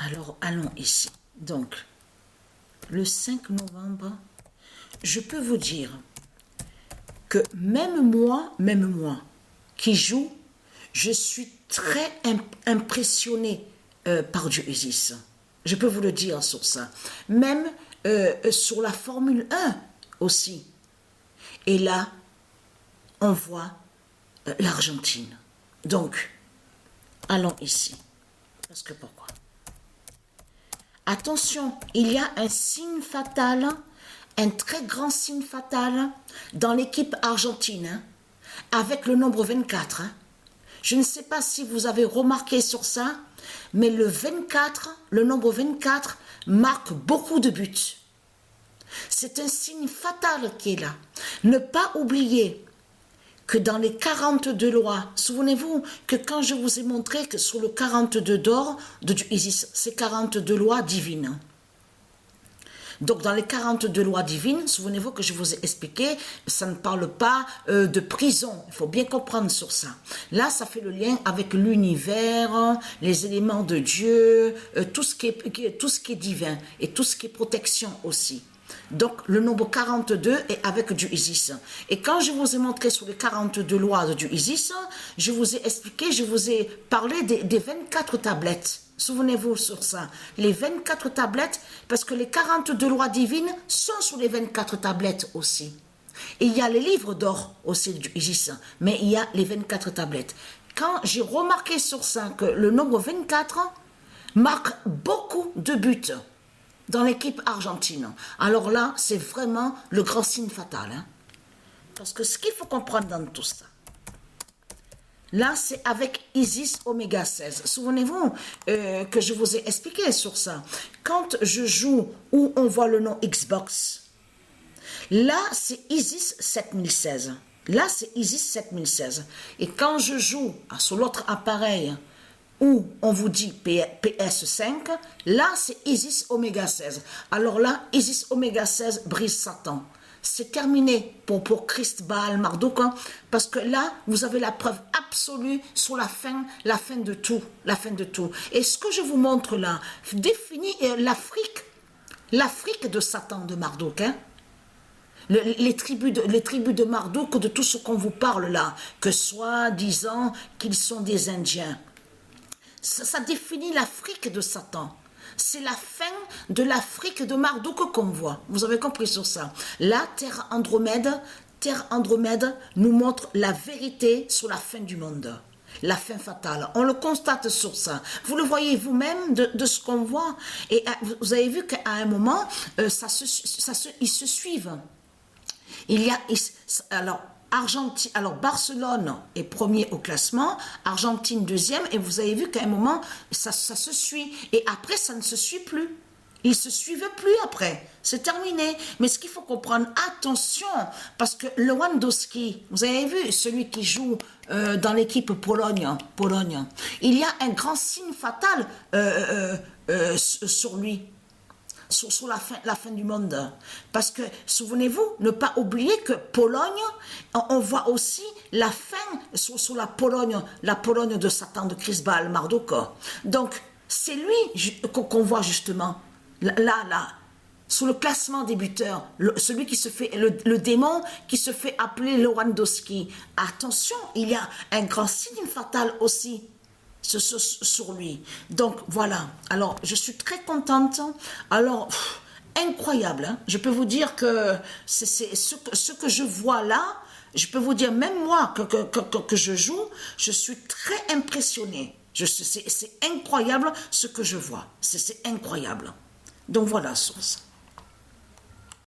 Alors, allons ici. Donc, le 5 novembre, je peux vous dire que même moi qui joue, je suis très impressionné par Dieu Isis. Je peux vous le dire sur ça. Même sur la Formule 1 aussi. Et là, on voit l'Argentine. Donc, allons ici. Parce que pourquoi? Attention, il y a un signe fatal, un très grand signe fatal dans l'équipe argentine, hein, avec le nombre 24. Hein. Je ne sais pas si vous avez remarqué sur ça, mais le 24, le nombre 24 marque beaucoup de buts. C'est un signe fatal qui est là. Ne pas oublier que dans les 42 lois, souvenez-vous que quand je vous ai montré que sur le 42 d'or de Isis, c'est 42 lois divines. Donc dans les 42 lois divines, souvenez-vous que je vous ai expliqué, ça ne parle pas de prison, il faut bien comprendre sur ça. Là, ça fait le lien avec l'univers, les éléments de Dieu, tout ce qui est divin et tout ce qui est protection aussi. Donc, le nombre 42 est avec du Isis. Et quand je vous ai montré sur les 42 lois du Isis, je vous ai expliqué, je vous ai parlé des 24 tablettes. Souvenez-vous sur ça. Les 24 tablettes, parce que les 42 lois divines sont sur les 24 tablettes aussi. Et il y a les livres d'or aussi du Isis, mais il y a les 24 tablettes. Quand j'ai remarqué sur ça que le nombre 24 marque beaucoup de buts dans l'équipe argentine. Alors là, c'est vraiment le grand signe fatal. Hein? Parce que ce qu'il faut comprendre dans tout ça, là, c'est avec Isis Oméga 16. Souvenez-vous que je vous ai expliqué sur ça. Quand je joue où on voit le nom Xbox, là, c'est Isis 7016. Là, c'est Isis 7016. Et quand je joue sur l'autre appareil, où on vous dit PS5, là c'est Isis Oméga 16. Alors là, Isis Oméga 16 brise Satan. C'est terminé pour Christ Baal Marduk, hein, parce que là, vous avez la preuve absolue sur la fin de tout. Et ce que je vous montre là, définit l'Afrique de Satan, de Marduk, hein. Les tribus de Marduk, de tout ce qu'on vous parle là, que soi-disant qu'ils sont des Indiens. Ça définit l'Afrique de Satan. C'est la fin de l'Afrique de Marduk qu'on voit. Vous avez compris sur ça. La Terre Andromède nous montre la vérité sur la fin du monde. La fin fatale. On le constate sur ça. Vous le voyez vous-même de ce qu'on voit. Et vous avez vu qu'à un moment, ils se suivent. Il y a... Alors Barcelone est premier au classement, Argentine deuxième, et vous avez vu qu'à un moment, ça se suit. Et après, ça ne se suit plus. Ils ne se suivent plus après. C'est terminé. Mais ce qu'il faut comprendre, attention, parce que Lewandowski, vous avez vu, celui qui joue dans l'équipe Pologne, il y a un grand signe fatal sur lui. Sur la fin du monde. Parce que, souvenez-vous, ne pas oublier que Pologne, on voit aussi la fin sur la Pologne de Satan, de Christ Baal Marduk. Donc, c'est lui qu'on voit justement, là, sous le classement des buteurs, celui qui se fait, le démon qui se fait appeler Lewandowski. Attention, il y a un grand signe fatal aussi sur lui. Donc voilà, alors je suis très contente. Alors incroyable, hein? Je peux vous dire que c'est ce que je vois là, je peux vous dire, même moi que je joue, je suis très impressionnée. C'est incroyable ce que je vois, c'est incroyable. Donc voilà, source.